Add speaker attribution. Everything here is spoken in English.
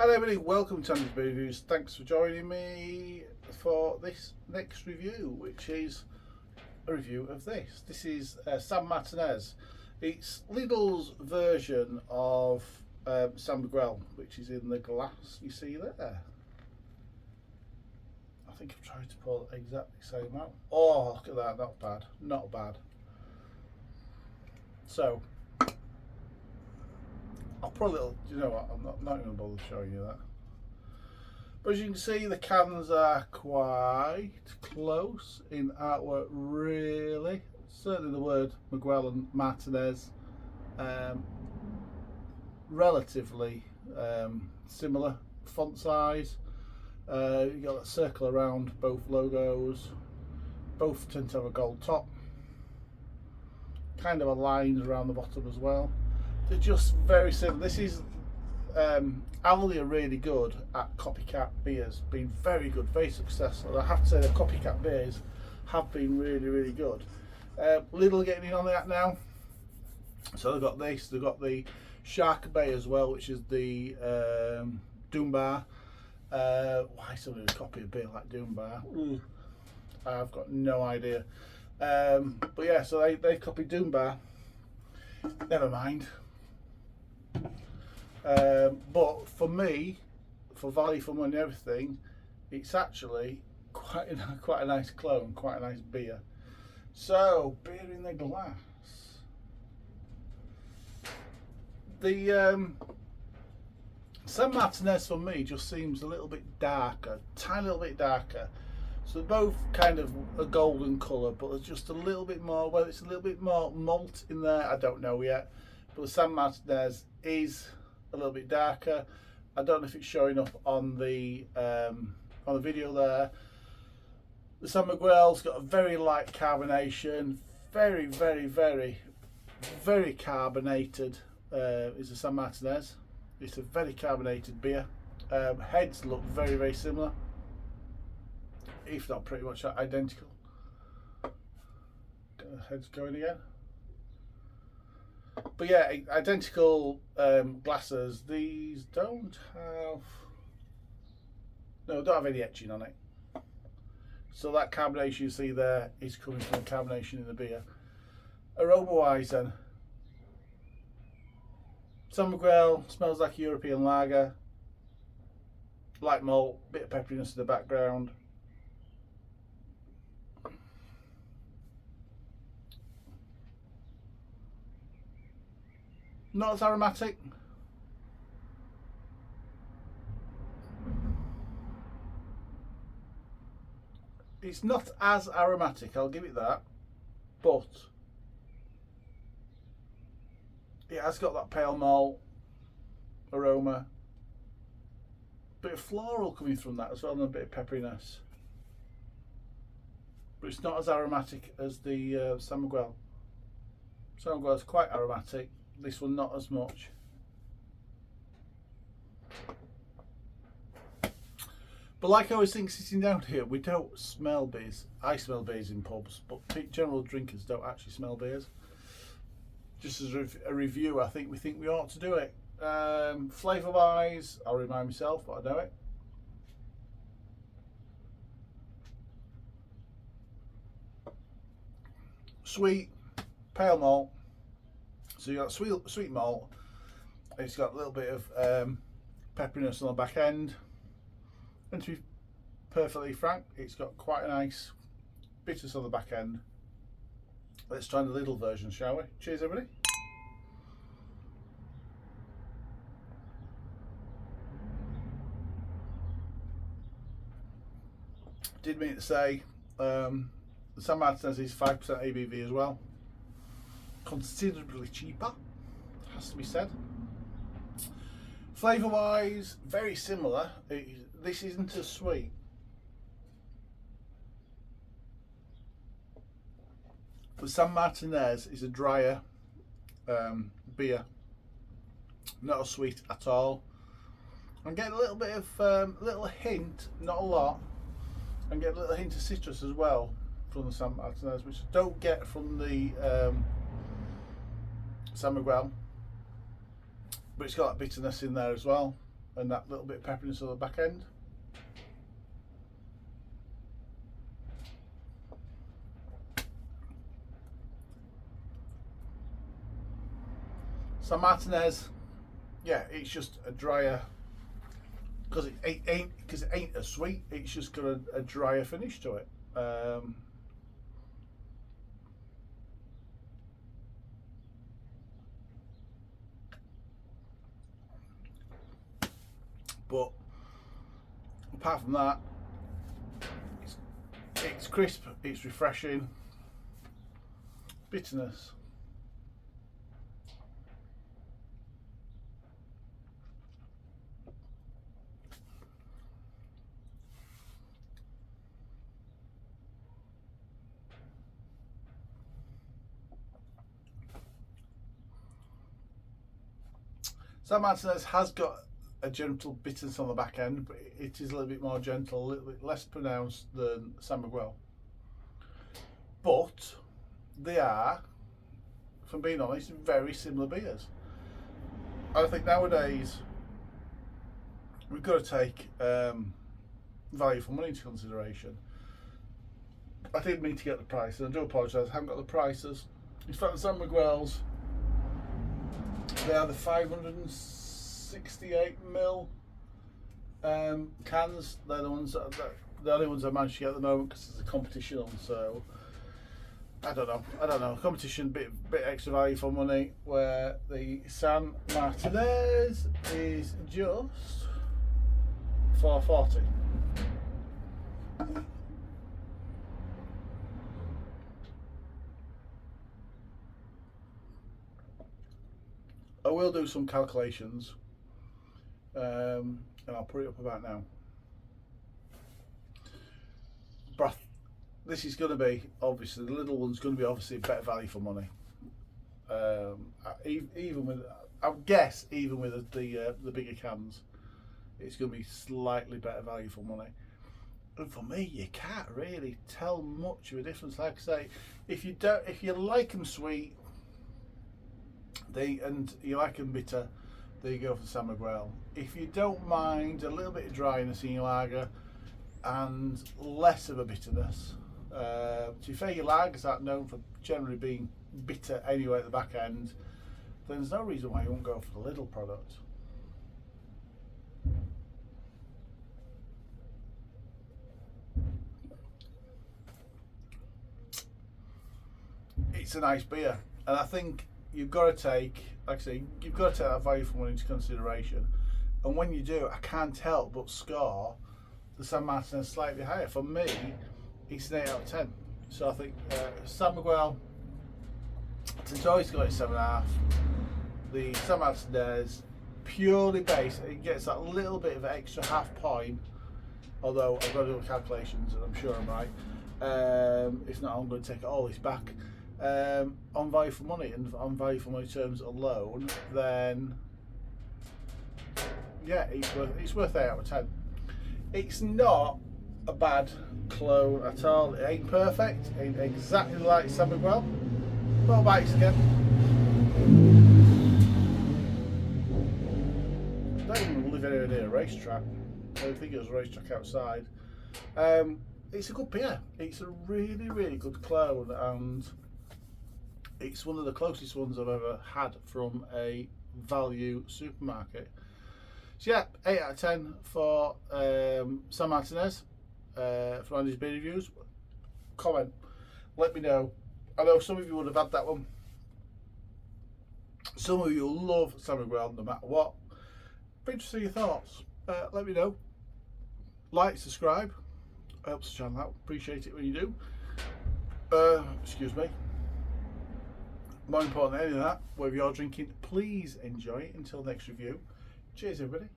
Speaker 1: Hello everybody, welcome to Andy's Beer Reviews. Thanks for joining me for this next review, which is a review of this. This is San Martinez. It's Lidl's version of San Miguel, which is in the glass you see there. I think I've tried to pull exactly the same out. Oh, look at that, not bad, not bad. So, I'll put a little, you know what, I'm not going to bother showing you that. But as you can see, the cans are quite close in artwork, really. Certainly the word Miguel and Martinez, relatively similar font size. You've got that circle around both logos. Both tend to have a gold top. Kind of a line around the bottom as well. They're just very similar. This is Aldi are really good at copycat beers, been very good, very successful. I have to say the copycat beers have been really good. Lidl getting in on that now. So they've got this, they've got the Shark Bay as well, which is the Doombar. Why somebody would copy a beer like Doombar? I've got no idea. But yeah, so they copied Doombar. Never mind. But for me, for value for money and everything, it's actually quite a nice clone, quite a nice beer. So, beer in the glass. The San Martinez for me just seems a little bit darker, tiny little bit darker. So they're both kind of a golden colour, but there's just a little bit more, whether it's a little bit more malt in there, I don't know yet. But the San Martinez is a little bit darker. I don't know if it's showing up on the video there. The San Miguel's got a very light carbonation, very carbonated. Is the San Martinez. It's a very carbonated beer. Heads look very similar, if not pretty much identical. Get the heads going again. But yeah, identical glasses. These don't have any etching on it. So that carbonation you see there is coming from the carbonation in the beer. Aroma wise then, San Miguel smells like a European lager. Light malt, bit of pepperiness in the background. Not as aromatic. It's not as aromatic, I'll give it that, but it has got that pale malt aroma. Bit of floral coming from that as well, and a bit of pepperiness. But it's not as aromatic as the San Miguel. San Miguel is quite aromatic. This one not as much. But like I always think, sitting down here, we don't smell beers. I smell beers in pubs, but general drinkers don't actually smell beers. Just as a review, I think we ought to do it. Flavour wise, I'll remind myself, but I know it. Sweet, pale malt. So you got sweet malt. It's got a little bit of pepperiness on the back end. And to be perfectly frank, it's got quite a nice bitterness on the back end. Let's try the Lidl version, shall we? Cheers, everybody. Did mean to say the San Martinez is 5% ABV as well. Considerably cheaper, has to be said. Flavour wise, very similar. This isn't as sweet. The San Martinez is a drier beer, not as sweet at all. I'm getting a little bit of little hint, not a lot. I'm getting a little hint of citrus as well from the San Martinez, which I don't get from the San Miguel. but it's got that bitterness in there as well. and that little bit of pepperiness on the back end. So Martinez, yeah, it's just a drier, because it ain't as sweet. It's just got a drier finish to it. But apart from that, it's crisp, it's refreshing. Bitterness. San Martinez has got a gentle bitterness on the back end, but it is a little bit more gentle, a little bit less pronounced than San Miguel. But they are, if I'm being honest, very similar beers. I think nowadays we've got to take value for money into consideration. I did mean to get the prices, I do apologise, I haven't got the prices. In fact, the San Miguel's, they are the 568ml cans. They're the ones the only ones I managed to get at the moment because there's a competition on. So I don't know. Competition, bit extra value for money. Where the San Martinez is just $4.40. I will do some calculations, and I'll put it up about now. But this is going to be, obviously, the Lidl one's going to be obviously better value for money. Even with, I would guess, even with the bigger cans, it's going to be slightly better value for money. And for me, you can't really tell much of a difference. Like I say, if you like them sweet, and you like them bitter, there you go for the San Miguel. If you don't mind a little bit of dryness in your lager and less of a bitterness, to be fair, your lagers aren't known for generally being bitter anyway at the back end, then there's no reason why you won't go for the Lidl product. It's a nice beer, and I think you've got to take, like I say, you've got to take that value for money into consideration. And when you do, I can't help but score the San Martinez slightly higher. For me, it's an 8 out of 10. So I think San Miguel, it's always got it 7.5. The San Martinez, purely based, it gets that little bit of an extra half point. Although I've got to do the calculations, and I'm sure I'm right. If not, I'm going to take all this back. On value for money, and on value for money terms alone, then yeah, it's worth 8 out of 10. It's not a bad clone at all. It ain't perfect, it ain't exactly like San Miguel. More bites again. I don't even live anywhere near a racetrack. I don't think it was a racetrack outside. It's a good beer. It's a really good clone, and it's one of the closest ones I've ever had from a value supermarket. So yeah, 8 out of 10 for San Martinez for Andy's beer reviews. Comment, let me know. I know some of you would have had that one. Some of you love San Miguel no matter what. Be interested in your thoughts. Let me know. Like, subscribe. Helps the channel out. Appreciate it when you do. Excuse me. More important than any of that, whatever you're drinking, please enjoy it. Until next review. Cheers, everybody.